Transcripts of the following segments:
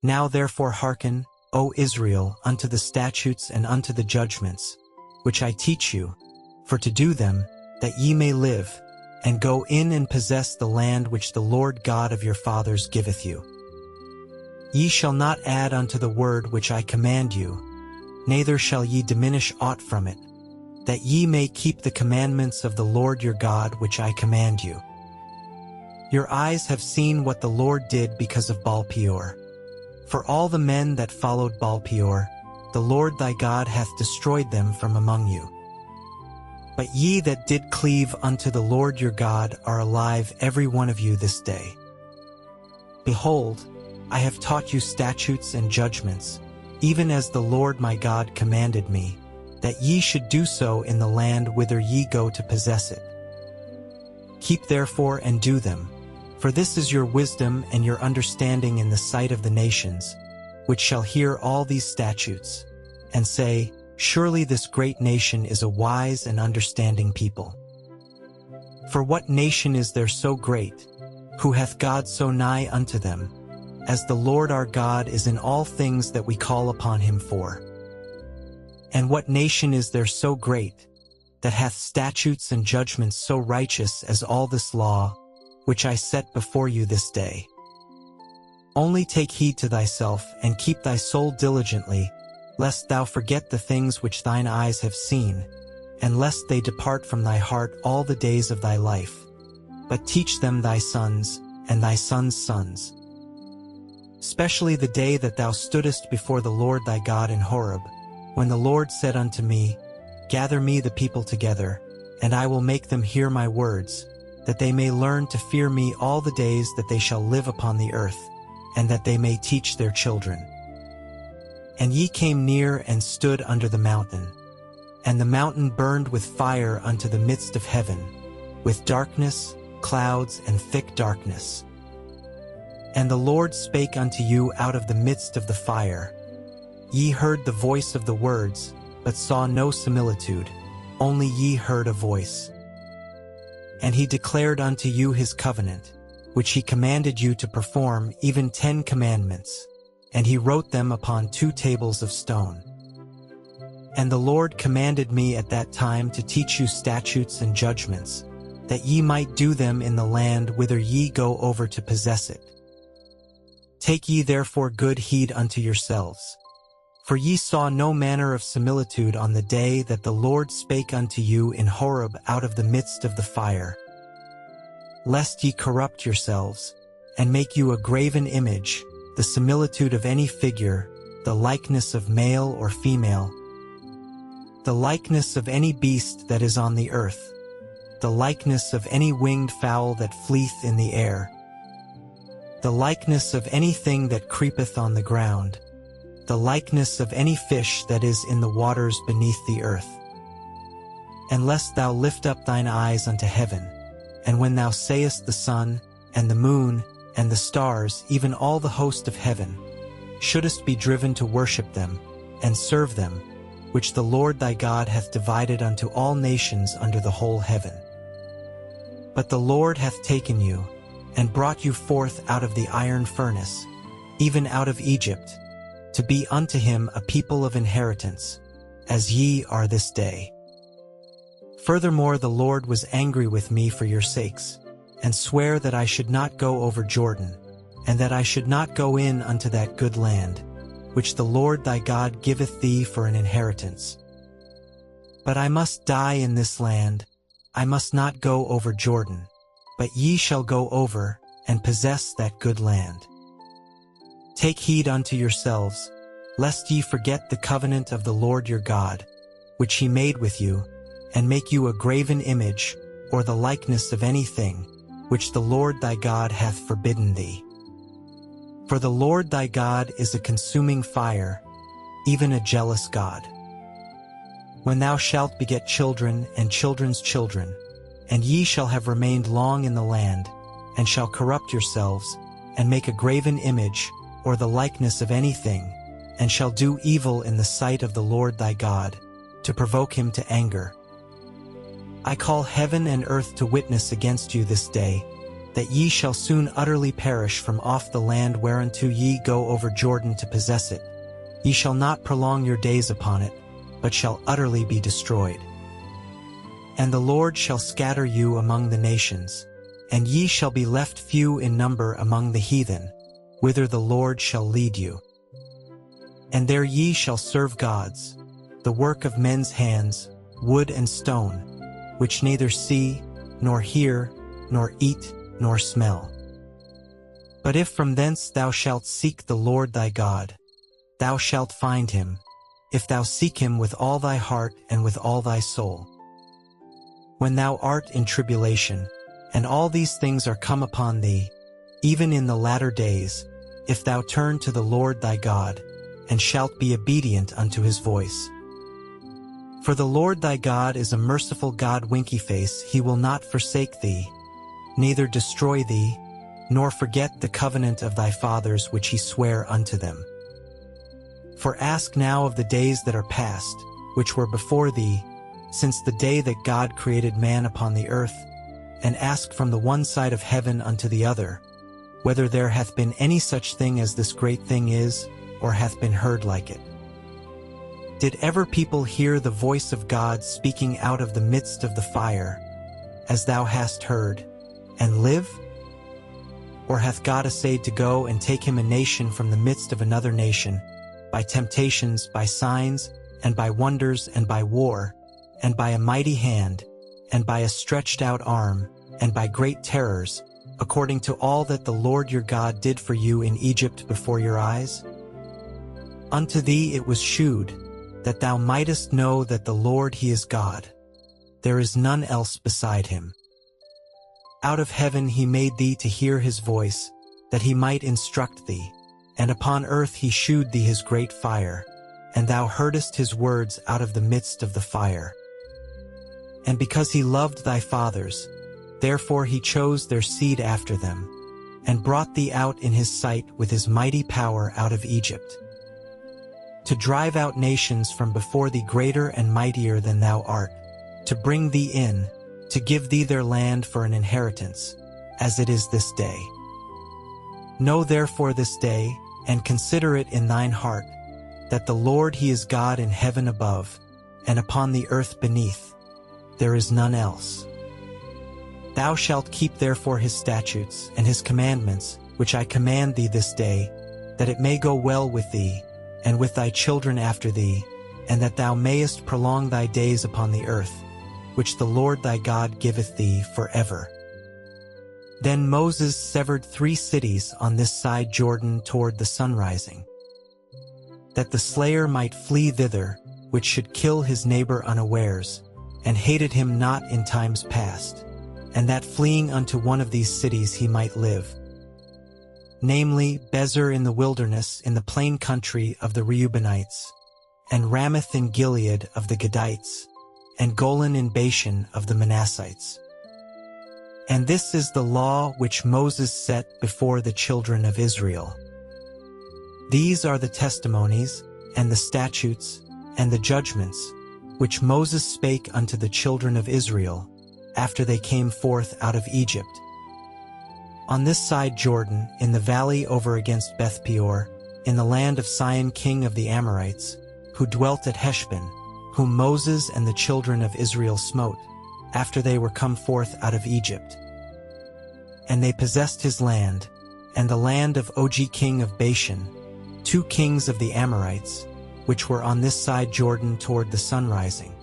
Now therefore hearken, O Israel, unto the statutes and unto the judgments, which I teach you, for to do them, that ye may live, and go in and possess the land which the Lord God of your fathers giveth you. Ye shall not add unto the word which I command you, neither shall ye diminish aught from it, that ye may keep the commandments of the Lord your God which I command you. Your eyes have seen what the Lord did because of Baal-peor. For all the men that followed Baal-peor, the Lord thy God hath destroyed them from among you. But ye that did cleave unto the Lord your God are alive every one of you this day. Behold, I have taught you statutes and judgments, even as the Lord my God commanded me, that ye should do so in the land whither ye go to possess it. Keep therefore and do them, for this is your wisdom and your understanding in the sight of the nations, which shall hear all these statutes, and say, Surely this great nation is a wise and understanding people. For what nation is there so great, who hath God so nigh unto them, as the Lord our God is in all things that we call upon him for? And what nation is there so great, that hath statutes and judgments so righteous as all this law, which I set before you this day? Only take heed to thyself, and keep thy soul diligently, lest thou forget the things which thine eyes have seen, and lest they depart from thy heart all the days of thy life. But teach them thy sons, and thy sons' sons. Especially the day that thou stoodest before the Lord thy God in Horeb, when the Lord said unto me, Gather me the people together, and I will make them hear my words, that they may learn to fear me all the days that they shall live upon the earth, and that they may teach their children. And ye came near and stood under the mountain, and the mountain burned with fire unto the midst of heaven, with darkness, clouds, and thick darkness. And the Lord spake unto you out of the midst of the fire. Ye heard the voice of the words, but saw no similitude, only ye heard a voice. And he declared unto you his covenant, which he commanded you to perform, even 10 commandments, and he wrote them upon 2 tables of stone. And the Lord commanded me at that time to teach you statutes and judgments, that ye might do them in the land whither ye go over to possess it. Take ye therefore good heed unto yourselves. For ye saw no manner of similitude on the day that the Lord spake unto you in Horeb out of the midst of the fire, lest ye corrupt yourselves, and make you a graven image, the similitude of any figure, the likeness of male or female, the likeness of any beast that is on the earth, the likeness of any winged fowl that fleeth in the air, the likeness of anything that creepeth on the ground, the likeness of any fish that is in the waters beneath the earth. And lest thou lift up thine eyes unto heaven, and when thou sayest the sun, and the moon, and the stars, even all the host of heaven, shouldest be driven to worship them, and serve them, which the Lord thy God hath divided unto all nations under the whole heaven. But the Lord hath taken you, and brought you forth out of the iron furnace, even out of Egypt, to be unto him a people of inheritance, as ye are this day. Furthermore the Lord was angry with me for your sakes, and sware that I should not go over Jordan, and that I should not go in unto that good land, which the Lord thy God giveth thee for an inheritance. But I must die in this land, I must not go over Jordan, but ye shall go over, and possess that good land. Take heed unto yourselves, lest ye forget the covenant of the Lord your God, which he made with you, and make you a graven image, or the likeness of anything, which the Lord thy God hath forbidden thee. For the Lord thy God is a consuming fire, even a jealous God. When thou shalt beget children and children's children, and ye shall have remained long in the land, and shall corrupt yourselves, and make a graven image, or the likeness of anything, and shall do evil in the sight of the Lord thy God, to provoke him to anger. I call heaven and earth to witness against you this day, that ye shall soon utterly perish from off the land whereunto ye go over Jordan to possess it. Ye shall not prolong your days upon it, but shall utterly be destroyed. And the Lord shall scatter you among the nations, and ye shall be left few in number among the heathen, whither the Lord shall lead you. And there ye shall serve gods, the work of men's hands, wood and stone, which neither see, nor hear, nor eat, nor smell. But if from thence thou shalt seek the Lord thy God, thou shalt find him, if thou seek him with all thy heart and with all thy soul. When thou art in tribulation, and all these things are come upon thee, even in the latter days, if thou turn to the Lord thy God, and shalt be obedient unto his voice. For the Lord thy God is a merciful God, winky-face, he will not forsake thee, neither destroy thee, nor forget the covenant of thy fathers which he sware unto them. For ask now of the days that are past, which were before thee, since the day that God created man upon the earth, and ask from the one side of heaven unto the other, whether there hath been any such thing as this great thing is, or hath been heard like it. Did ever people hear the voice of God speaking out of the midst of the fire, as thou hast heard, and live? Or hath God essayed to go and take him a nation from the midst of another nation, by temptations, by signs, and by wonders, and by war, and by a mighty hand, and by a stretched out arm, and by great terrors, according to all that the Lord your God did for you in Egypt before your eyes? Unto thee it was shewed, that thou mightest know that the Lord he is God. There is none else beside him. Out of heaven he made thee to hear his voice, that he might instruct thee, and upon earth he shewed thee his great fire, and thou heardest his words out of the midst of the fire. And because he loved thy fathers, therefore he chose their seed after them, and brought thee out in his sight with his mighty power out of Egypt, to drive out nations from before thee greater and mightier than thou art, to bring thee in, to give thee their land for an inheritance, as it is this day. Know therefore this day, and consider it in thine heart, that the Lord he is God in heaven above, and upon the earth beneath. There is none else. Thou shalt keep therefore his statutes and his commandments, which I command thee this day, that it may go well with thee, and with thy children after thee, and that thou mayest prolong thy days upon the earth, which the Lord thy God giveth thee forever. Then Moses severed 3 cities on this side Jordan toward the sunrising, that the slayer might flee thither, which should kill his neighbor unawares, and hated him not in times past, and that fleeing unto one of these cities he might live, namely Bezer in the wilderness in the plain country of the Reubenites, and Ramoth in Gilead of the Gadites, and Golan in Bashan of the Manassites. And this is the law which Moses set before the children of Israel. These are the testimonies, and the statutes, and the judgments, which Moses spake unto the children of Israel, after they came forth out of Egypt. On this side Jordan, in the valley over against Beth Peor, in the land of Sihon king of the Amorites, who dwelt at Heshbon, whom Moses and the children of Israel smote, after they were come forth out of Egypt. And they possessed his land, and the land of Og king of Bashan, 2 kings of the Amorites, which were on this side Jordan toward the sunrising,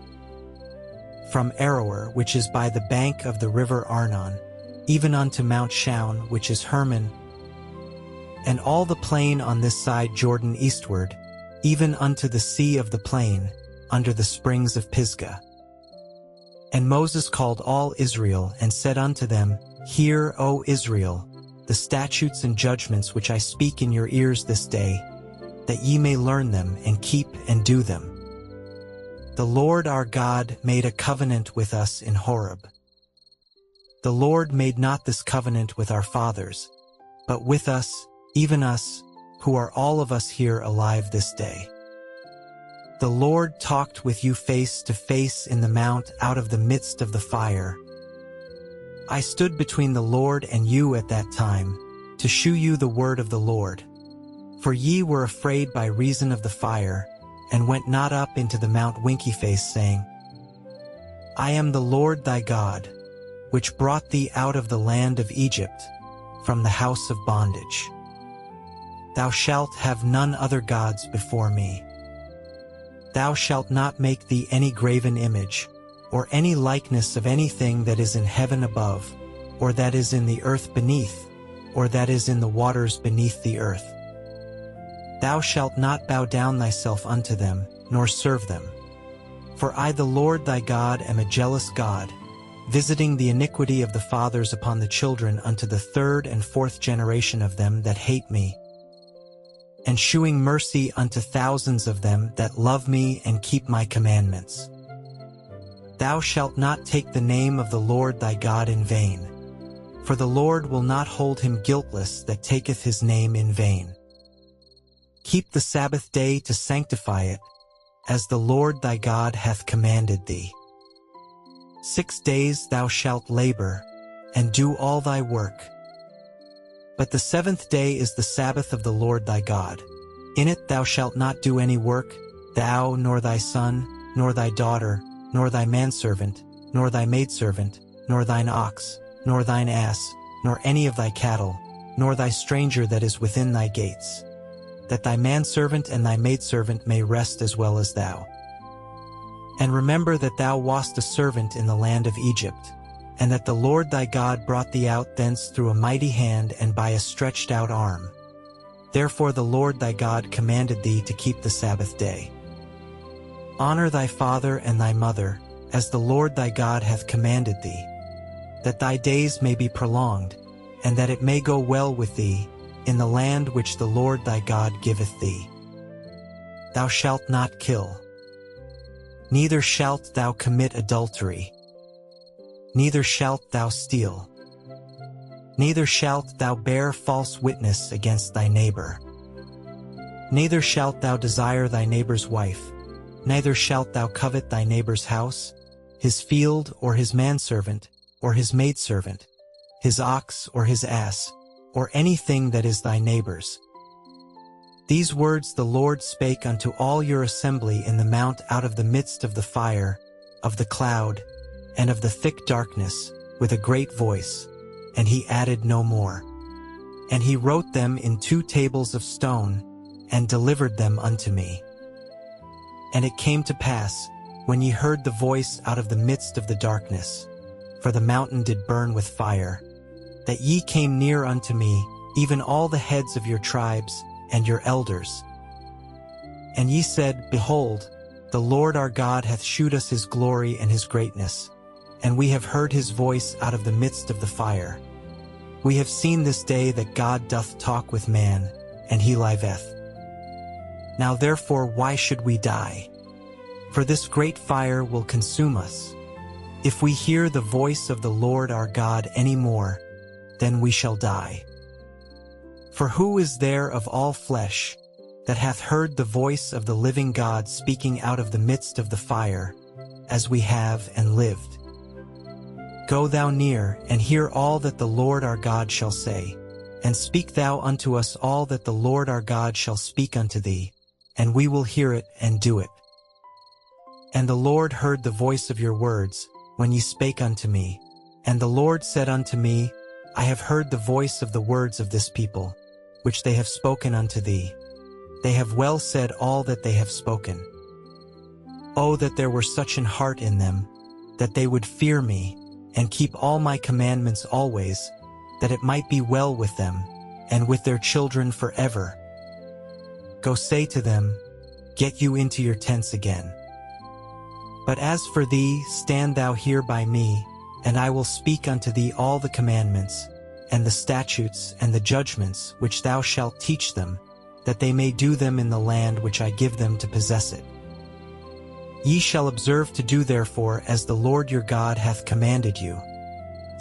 from Aroer, which is by the bank of the river Arnon, even unto Mount Shaun, which is Hermon, and all the plain on this side Jordan eastward, even unto the sea of the plain, under the springs of Pisgah. And Moses called all Israel, and said unto them, Hear, O Israel, the statutes and judgments which I speak in your ears this day, that ye may learn them, and keep and do them. The Lord our God made a covenant with us in Horeb. The Lord made not this covenant with our fathers, but with us, even us, who are all of us here alive this day. The Lord talked with you face to face in the mount out of the midst of the fire. I stood between the Lord and you at that time, to shew you the word of the Lord. For ye were afraid by reason of the fire, and went not up into the Mount Winky-face, saying, I am the Lord thy God, which brought thee out of the land of Egypt, from the house of bondage. Thou shalt have none other gods before me. Thou shalt not make thee any graven image, or any likeness of anything that is in heaven above, or that is in the earth beneath, or that is in the waters beneath the earth. Thou shalt not bow down thyself unto them, nor serve them. For I the Lord thy God am a jealous God, visiting the iniquity of the fathers upon the children unto the third and fourth generation of them that hate me, and shewing mercy unto thousands of them that love me and keep my commandments. Thou shalt not take the name of the Lord thy God in vain, for the Lord will not hold him guiltless that taketh his name in vain. Keep the Sabbath day to sanctify it, as the Lord thy God hath commanded thee. 6 days thou shalt labor, and do all thy work. But the 7th day is the Sabbath of the Lord thy God. In it thou shalt not do any work, thou, nor thy son, nor thy daughter, nor thy manservant, nor thy maidservant, nor thine ox, nor thine ass, nor any of thy cattle, nor thy stranger that is within thy gates, that thy manservant and thy maidservant may rest as well as thou. And remember that thou wast a servant in the land of Egypt, and that the Lord thy God brought thee out thence through a mighty hand and by a stretched out arm. Therefore the Lord thy God commanded thee to keep the Sabbath day. Honor thy father and thy mother, as the Lord thy God hath commanded thee, that thy days may be prolonged, and that it may go well with thee, in the land which the Lord thy God giveth thee. Thou shalt not kill. Neither shalt thou commit adultery. Neither shalt thou steal. Neither shalt thou bear false witness against thy neighbor. Neither shalt thou desire thy neighbor's wife. Neither shalt thou covet thy neighbor's house, his field, or his manservant, or his maidservant, his ox, or his ass, or anything that is thy neighbor's. These words the Lord spake unto all your assembly in the mount out of the midst of the fire, of the cloud, and of the thick darkness, with a great voice, and he added no more. And he wrote them in 2 tables of stone, and delivered them unto me. And it came to pass, when ye heard the voice out of the midst of the darkness, for the mountain did burn with fire, that ye came near unto me, even all the heads of your tribes, and your elders. And ye said, Behold, the Lord our God hath shewed us his glory and his greatness, and we have heard his voice out of the midst of the fire. We have seen this day that God doth talk with man, and he liveth. Now therefore why should we die? For this great fire will consume us. If we hear the voice of the Lord our God any more, then we shall die. For who is there of all flesh that hath heard the voice of the living God speaking out of the midst of the fire, as we have and lived? Go thou near, and hear all that the Lord our God shall say, and speak thou unto us all that the Lord our God shall speak unto thee, and we will hear it and do it. And the Lord heard the voice of your words, when ye spake unto me. And the Lord said unto me, I have heard the voice of the words of this people, which they have spoken unto thee. They have well said all that they have spoken. Oh, that there were such an heart in them, that they would fear me, and keep all my commandments always, that it might be well with them, and with their children forever. Go say to them, Get you into your tents again. But as for thee, stand thou here by me, and I will speak unto thee all the commandments, and the statutes, and the judgments, which thou shalt teach them, that they may do them in the land which I give them to possess it. Ye shall observe to do therefore as the Lord your God hath commanded you.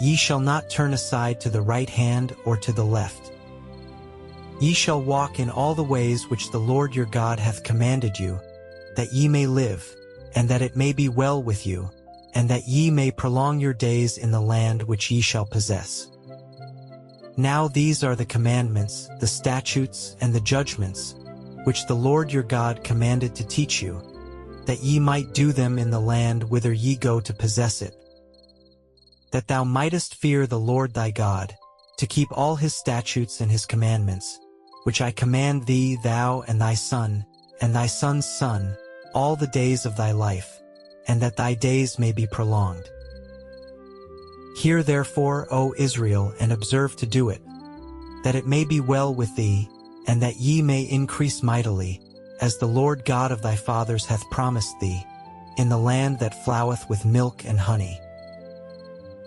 Ye shall not turn aside to the right hand or to the left. Ye shall walk in all the ways which the Lord your God hath commanded you, that ye may live, and that it may be well with you, and that ye may prolong your days in the land which ye shall possess. Now these are the commandments, the statutes, and the judgments, which the Lord your God commanded to teach you, that ye might do them in the land whither ye go to possess it, that thou mightest fear the Lord thy God, to keep all his statutes and his commandments, which I command thee, thou and thy son, and thy son's son, all the days of thy life, and that thy days may be prolonged. Hear therefore, O Israel, and observe to do it, that it may be well with thee, and that ye may increase mightily, as the Lord God of thy fathers hath promised thee, in the land that floweth with milk and honey.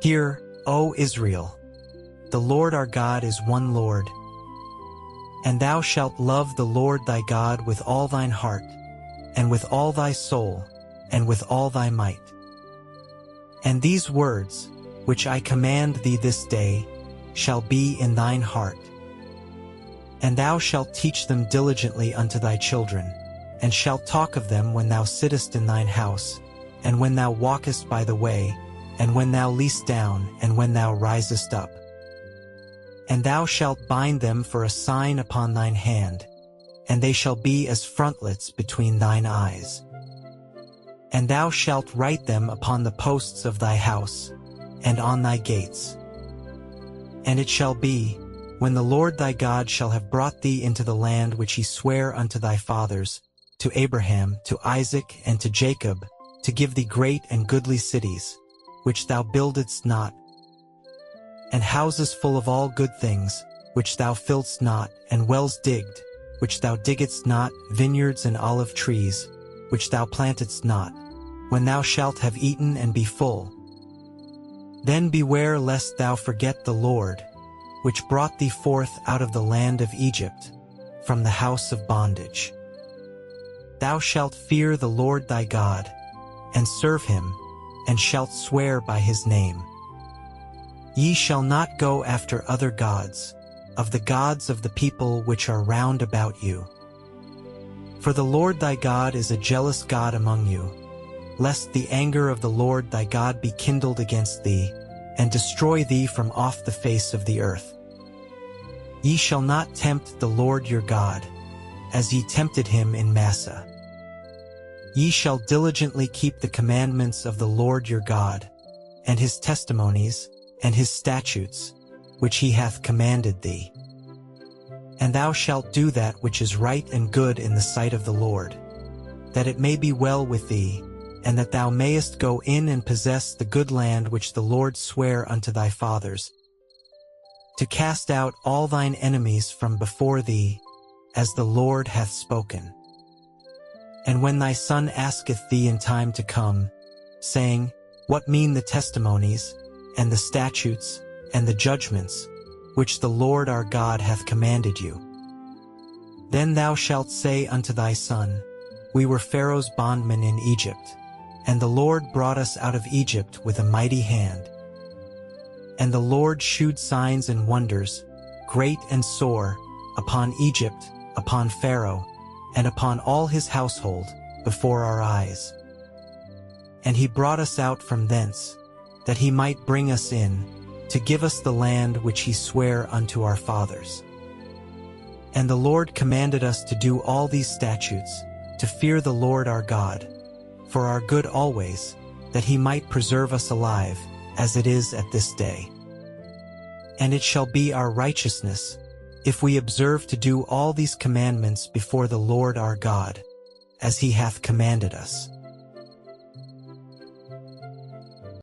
Hear, O Israel, the Lord our God is one Lord. And thou shalt love the Lord thy God with all thine heart, and with all thy soul, and with all thy might. And these words, which I command thee this day, shall be in thine heart. And thou shalt teach them diligently unto thy children, and shalt talk of them when thou sittest in thine house, and when thou walkest by the way, and when thou liest down, and when thou risest up. And thou shalt bind them for a sign upon thine hand, and they shall be as frontlets between thine eyes. And thou shalt write them upon the posts of thy house, and on thy gates. And it shall be, when the Lord thy God shall have brought thee into the land which he sware unto thy fathers, to Abraham, to Isaac, and to Jacob, to give thee great and goodly cities, which thou buildedst not, and houses full of all good things, which thou filledst not, and wells digged, which thou diggedst not, vineyards and olive trees, which thou plantedst not, when thou shalt have eaten and be full. Then beware lest thou forget the Lord, which brought thee forth out of the land of Egypt, from the house of bondage. Thou shalt fear the Lord thy God, and serve him, and shalt swear by his name. Ye shall not go after other gods, of the gods of the people which are round about you. For the Lord thy God is a jealous God among you, lest the anger of the Lord thy God be kindled against thee, and destroy thee from off the face of the earth. Ye shall not tempt the Lord your God, as ye tempted him in Massah. Ye shall diligently keep the commandments of the Lord your God, and his testimonies, and his statutes, which he hath commanded thee. And thou shalt do that which is right and good in the sight of the Lord, that it may be well with thee, and that thou mayest go in and possess the good land which the Lord sware unto thy fathers, to cast out all thine enemies from before thee, as the Lord hath spoken. And when thy son asketh thee in time to come, saying, What mean the testimonies, and the statutes, and the judgments, which the Lord our God hath commanded you? Then thou shalt say unto thy son, We were Pharaoh's bondmen in Egypt, and the Lord brought us out of Egypt with a mighty hand. And the Lord shewed signs and wonders, great and sore, upon Egypt, upon Pharaoh, and upon all his household, before our eyes. And he brought us out from thence, that he might bring us in, to give us the land which he sware unto our fathers. And the Lord commanded us to do all these statutes, to fear the Lord our God, for our good always, that he might preserve us alive, as it is at this day. And it shall be our righteousness, if we observe to do all these commandments before the Lord our God, as he hath commanded us.